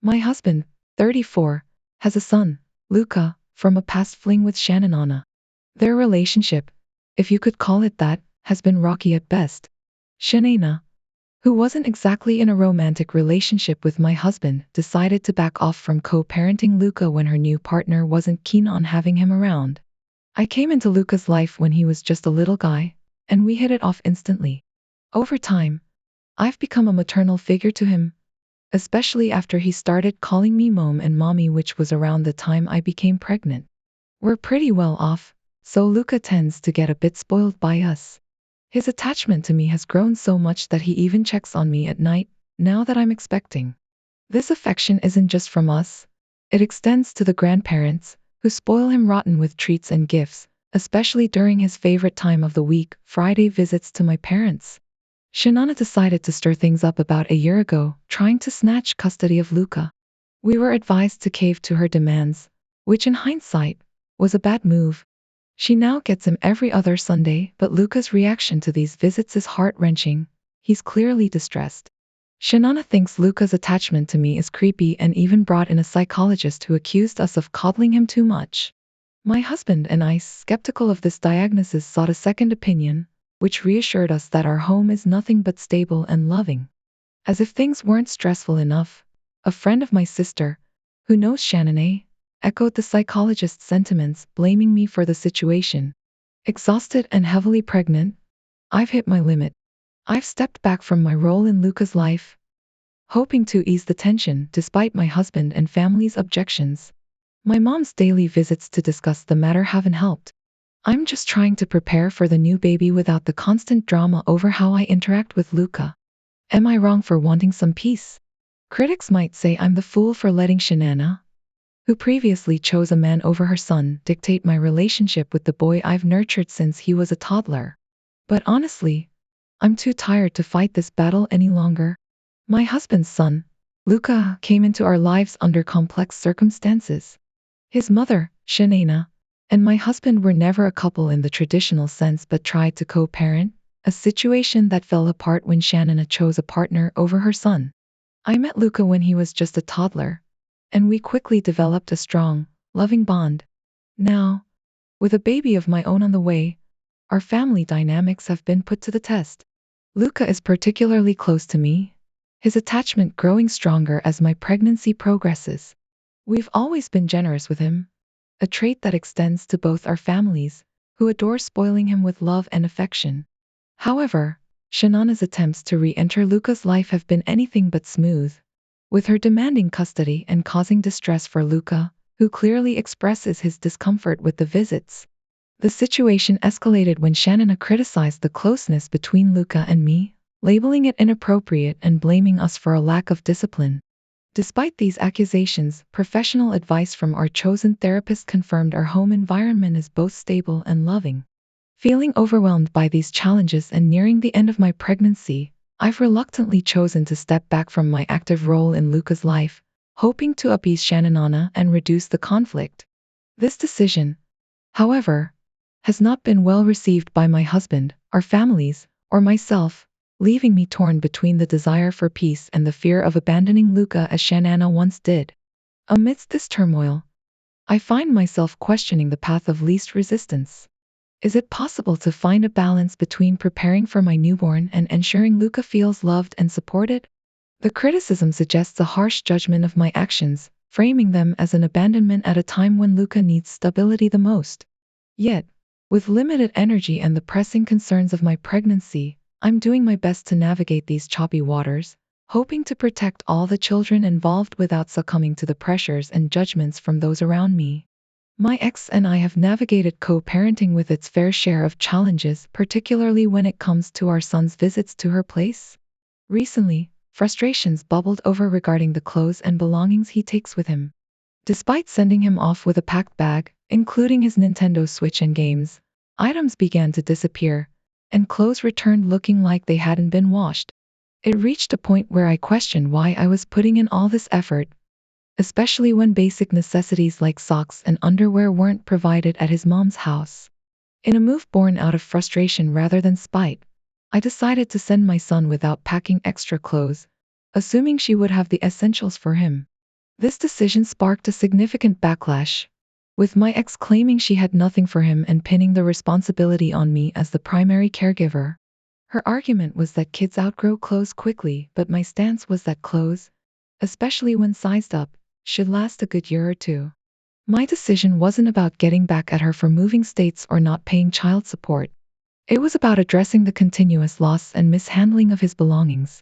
My husband, 34, has a son, Luca, from a past fling with Shannon. Their relationship, if you could call it that, has been rocky at best. Shannon, who wasn't exactly in a romantic relationship with my husband, decided to back off from co-parenting Luca when her new partner wasn't keen on having him around. I came into Luca's life when he was just a little guy, and we hit it off instantly. Over time, I've become a maternal figure to him, especially after he started calling me mom and mommy, which was around the time I became pregnant. We're pretty well off, so Luca tends to get a bit spoiled by us. His attachment to me has grown so much that he even checks on me at night, now that I'm expecting. This affection isn't just from us, it extends to the grandparents, who spoil him rotten with treats and gifts, especially during his favorite time of the week, Friday visits to my parents. Shannon decided to stir things up about a year ago, trying to snatch custody of Luca. We were advised to cave to her demands, which in hindsight, was a bad move. She now gets him every other Sunday, but Luca's reaction to these visits is heart-wrenching. He's clearly distressed. Shannon thinks Luca's attachment to me is creepy and even brought in a psychologist who accused us of coddling him too much. My husband and I, skeptical of this diagnosis, sought a second opinion, which reassured us that our home is nothing but stable and loving. As if things weren't stressful enough, a friend of my sister, who knows Shannon, echoed the psychologist's sentiments, blaming me for the situation. Exhausted and heavily pregnant, I've hit my limit. I've stepped back from my role in Luca's life, hoping to ease the tension despite my husband and family's objections. My mom's daily visits to discuss the matter haven't helped. I'm just trying to prepare for the new baby without the constant drama over how I interact with Luca. Am I wrong for wanting some peace? Critics might say I'm the fool for letting Shannon, who previously chose a man over her son, dictate my relationship with the boy I've nurtured since he was a toddler. But honestly, I'm too tired to fight this battle any longer. My husband's son, Luca, came into our lives under complex circumstances. His mother, Shannon, and my husband were never a couple in the traditional sense but tried to co-parent, a situation that fell apart when Shannon chose a partner over her son. I met Luca when he was just a toddler, and we quickly developed a strong, loving bond. Now, with a baby of my own on the way, our family dynamics have been put to the test. Luca is particularly close to me, his attachment growing stronger as my pregnancy progresses. We've always been generous with him, a trait that extends to both our families, who adore spoiling him with love and affection. However, Shannon's attempts to re-enter Luca's life have been anything but smooth, with her demanding custody and causing distress for Luca, who clearly expresses his discomfort with the visits. The situation escalated when Shannon criticized the closeness between Luca and me, labeling it inappropriate and blaming us for a lack of discipline. Despite these accusations, professional advice from our chosen therapist confirmed our home environment is both stable and loving. Feeling overwhelmed by these challenges and nearing the end of my pregnancy, I've reluctantly chosen to step back from my active role in Luca's life, hoping to appease Shannon and reduce the conflict. This decision, however, has not been well received by my husband, our families, or myself, leaving me torn between the desire for peace and the fear of abandoning Luca as Shannon once did. Amidst this turmoil, I find myself questioning the path of least resistance. Is it possible to find a balance between preparing for my newborn and ensuring Luca feels loved and supported? The criticism suggests a harsh judgment of my actions, framing them as an abandonment at a time when Luca needs stability the most. Yet, with limited energy and the pressing concerns of my pregnancy, I'm doing my best to navigate these choppy waters, hoping to protect all the children involved without succumbing to the pressures and judgments from those around me. My ex and I have navigated co-parenting with its fair share of challenges, particularly when it comes to our son's visits to her place. Recently, frustrations bubbled over regarding the clothes and belongings he takes with him. Despite sending him off with a packed bag, including his Nintendo Switch and games, items began to disappear, and clothes returned looking like they hadn't been washed. It reached a point where I questioned why I was putting in all this effort, especially when basic necessities like socks and underwear weren't provided at his mom's house. In a move born out of frustration rather than spite, I decided to send my son without packing extra clothes, assuming she would have the essentials for him. This decision sparked a significant backlash, with my ex claiming she had nothing for him and pinning the responsibility on me as the primary caregiver. Her argument was that kids outgrow clothes quickly, but my stance was that clothes, especially when sized up, should last a good year or two. My decision wasn't about getting back at her for moving states or not paying child support. It was about addressing the continuous loss and mishandling of his belongings.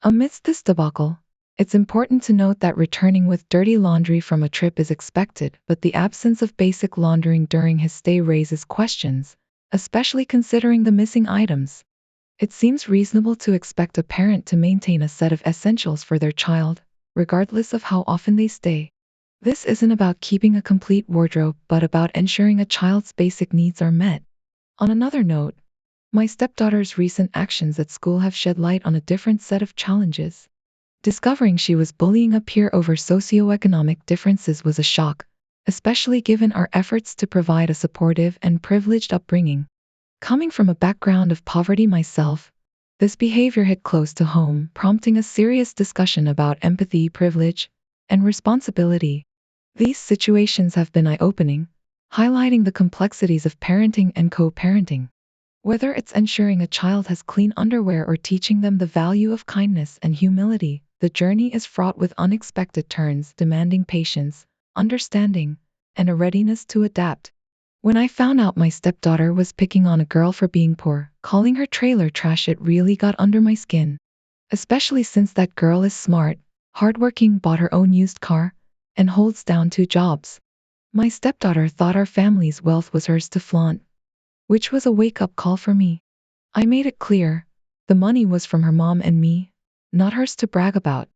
Amidst this debacle, it's important to note that returning with dirty laundry from a trip is expected, but the absence of basic laundering during his stay raises questions, especially considering the missing items. It seems reasonable to expect a parent to maintain a set of essentials for their child, regardless of how often they stay. This isn't about keeping a complete wardrobe, but about ensuring a child's basic needs are met. On another note, my stepdaughter's recent actions at school have shed light on a different set of challenges. Discovering she was bullying a peer over socioeconomic differences was a shock, especially given our efforts to provide a supportive and privileged upbringing. Coming from a background of poverty myself, this behavior hit close to home, prompting a serious discussion about empathy, privilege, and responsibility. These situations have been eye-opening, highlighting the complexities of parenting and co-parenting. Whether it's ensuring a child has clean underwear or teaching them the value of kindness and humility, the journey is fraught with unexpected turns, demanding patience, understanding, and a readiness to adapt. When I found out my stepdaughter was picking on a girl for being poor, calling her trailer trash, it really got under my skin. Especially since that girl is smart, hardworking, bought her own used car, and holds down 2 jobs. My stepdaughter thought our family's wealth was hers to flaunt, which was a wake-up call for me. I made it clear, the money was from her mom and me, not hers to brag about.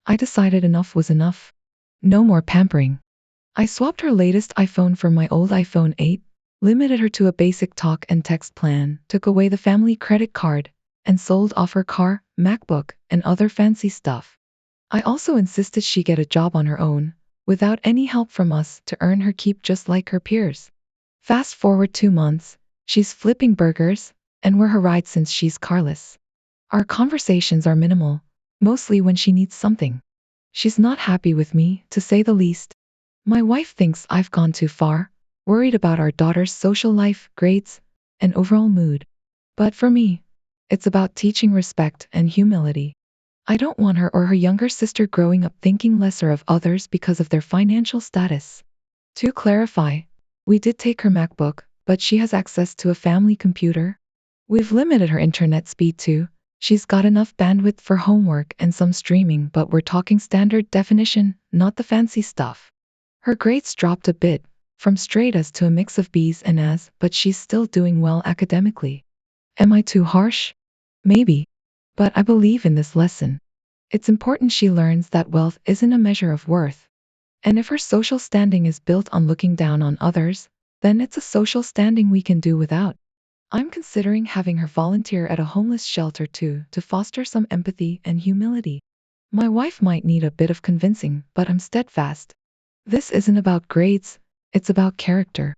I decided enough was enough. No more pampering. I swapped her latest iPhone for my old iPhone 8, limited her to a basic talk and text plan, took away the family credit card, and sold off her car, MacBook, and other fancy stuff. I also insisted she get a job on her own, without any help from us, to earn her keep just like her peers. Fast forward 2 months, she's flipping burgers, and we're her ride since she's carless. Our conversations are minimal, mostly when she needs something. She's not happy with me, to say the least. My wife thinks I've gone too far, worried about our daughter's social life, grades, and overall mood. But for me, it's about teaching respect and humility. I don't want her or her younger sister growing up thinking lesser of others because of their financial status. To clarify, we did take her MacBook, but she has access to a family computer. We've limited her internet speed too. She's got enough bandwidth for homework and some streaming, but we're talking standard definition, not the fancy stuff. Her grades dropped a bit, from straight A's to a mix of B's and A's, but she's still doing well academically. Am I too harsh? Maybe. But I believe in this lesson. It's important she learns that wealth isn't a measure of worth. And if her social standing is built on looking down on others, then it's a social standing we can do without. I'm considering having her volunteer at a homeless shelter too, to foster some empathy and humility. My wife might need a bit of convincing, but I'm steadfast. This isn't about grades, it's about character.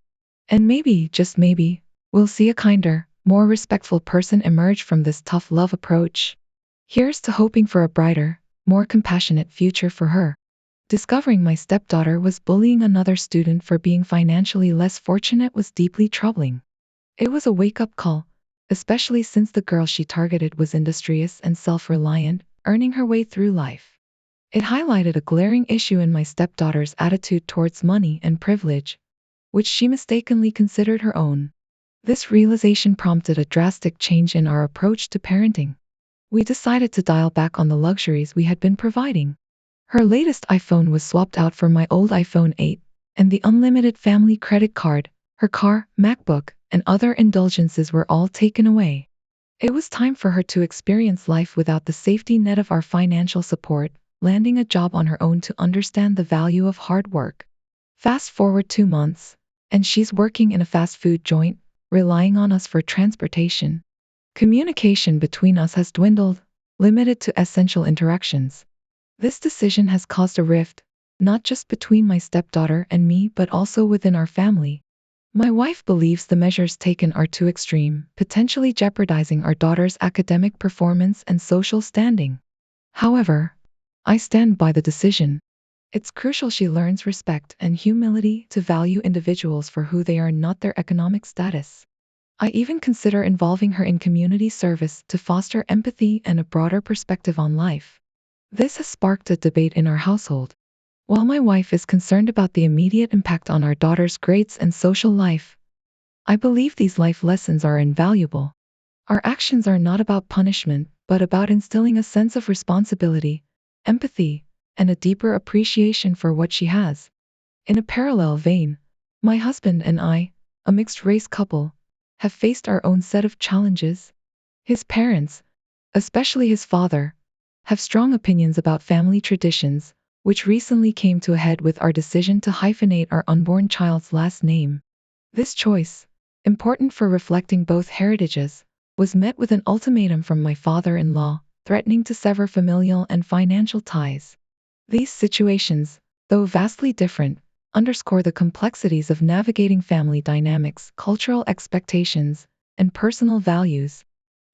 And maybe, just maybe, we'll see a kinder, more respectful person emerge from this tough love approach. Here's to hoping for a brighter, more compassionate future for her. Discovering my stepdaughter was bullying another student for being financially less fortunate was deeply troubling. It was a wake-up call, especially since the girl she targeted was industrious and self-reliant, earning her way through life. It highlighted a glaring issue in my stepdaughter's attitude towards money and privilege, which she mistakenly considered her own. This realization prompted a drastic change in our approach to parenting. We decided to dial back on the luxuries we had been providing. Her latest iPhone was swapped out for my old iPhone 8, and the unlimited family credit card, her car, MacBook, and other indulgences were all taken away. It was time for her to experience life without the safety net of our financial support, landing a job on her own to understand the value of hard work. Fast forward 2 months, and she's working in a fast food joint, relying on us for transportation. Communication between us has dwindled, limited to essential interactions. This decision has caused a rift, not just between my stepdaughter and me but also within our family. My wife believes the measures taken are too extreme, potentially jeopardizing our daughter's academic performance and social standing. However, I stand by the decision. It's crucial she learns respect and humility to value individuals for who they are, not their economic status. I even consider involving her in community service to foster empathy and a broader perspective on life. This has sparked a debate in our household. While my wife is concerned about the immediate impact on our daughter's grades and social life, I believe these life lessons are invaluable. Our actions are not about punishment, but about instilling a sense of responsibility, empathy, and a deeper appreciation for what she has. In a parallel vein, my husband and I, a mixed-race couple, have faced our own set of challenges. His parents, especially his father, have strong opinions about family traditions, which recently came to a head with our decision to hyphenate our unborn child's last name. This choice, important for reflecting both heritages, was met with an ultimatum from my father-in-law, threatening to sever familial and financial ties. These situations, though vastly different, underscore the complexities of navigating family dynamics, cultural expectations, and personal values.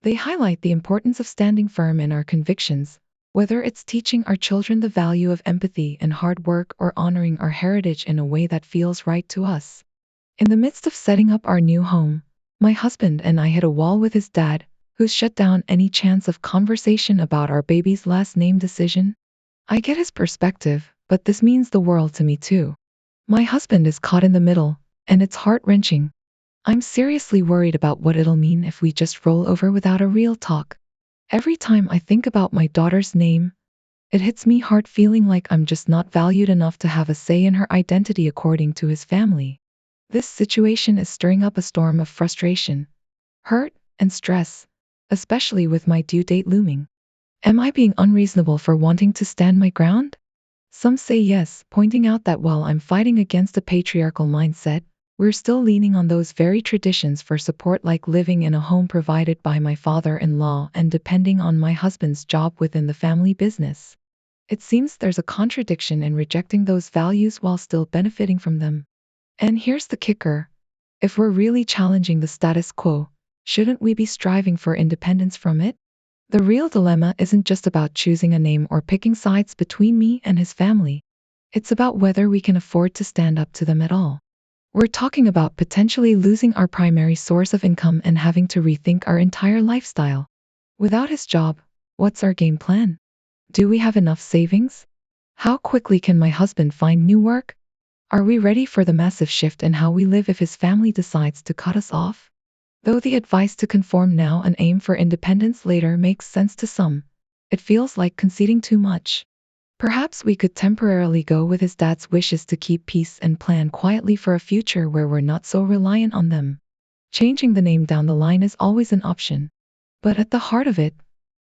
They highlight the importance of standing firm in our convictions, whether it's teaching our children the value of empathy and hard work or honoring our heritage in a way that feels right to us. In the midst of setting up our new home, my husband and I hit a wall with his dad, who's shut down any chance of conversation about our baby's last name decision. I get his perspective, but this means the world to me too. My husband is caught in the middle, and it's heart-wrenching. I'm seriously worried about what it'll mean if we just roll over without a real talk. Every time I think about my daughter's name, it hits me hard, feeling like I'm just not valued enough to have a say in her identity according to his family. This situation is stirring up a storm of frustration, hurt, and stress, especially with my due date looming. Am I being unreasonable for wanting to stand my ground? Some say yes, pointing out that while I'm fighting against a patriarchal mindset, we're still leaning on those very traditions for support, like living in a home provided by my father-in-law and depending on my husband's job within the family business. It seems there's a contradiction in rejecting those values while still benefiting from them. And here's the kicker. If we're really challenging the status quo, shouldn't we be striving for independence from it? The real dilemma isn't just about choosing a name or picking sides between me and his family. It's about whether we can afford to stand up to them at all. We're talking about potentially losing our primary source of income and having to rethink our entire lifestyle. Without his job, what's our game plan? Do we have enough savings? How quickly can my husband find new work? Are we ready for the massive shift in how we live if his family decides to cut us off? Though the advice to conform now and aim for independence later makes sense to some, it feels like conceding too much. Perhaps we could temporarily go with his dad's wishes to keep peace and plan quietly for a future where we're not so reliant on them. Changing the name down the line is always an option. But at the heart of it,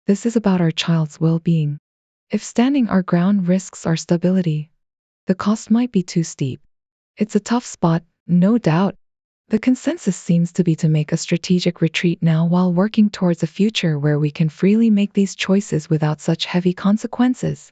this is about our child's well-being. If standing our ground risks our stability, the cost might be too steep. It's a tough spot, no doubt. The consensus seems to be to make a strategic retreat now while working towards a future where we can freely make these choices without such heavy consequences.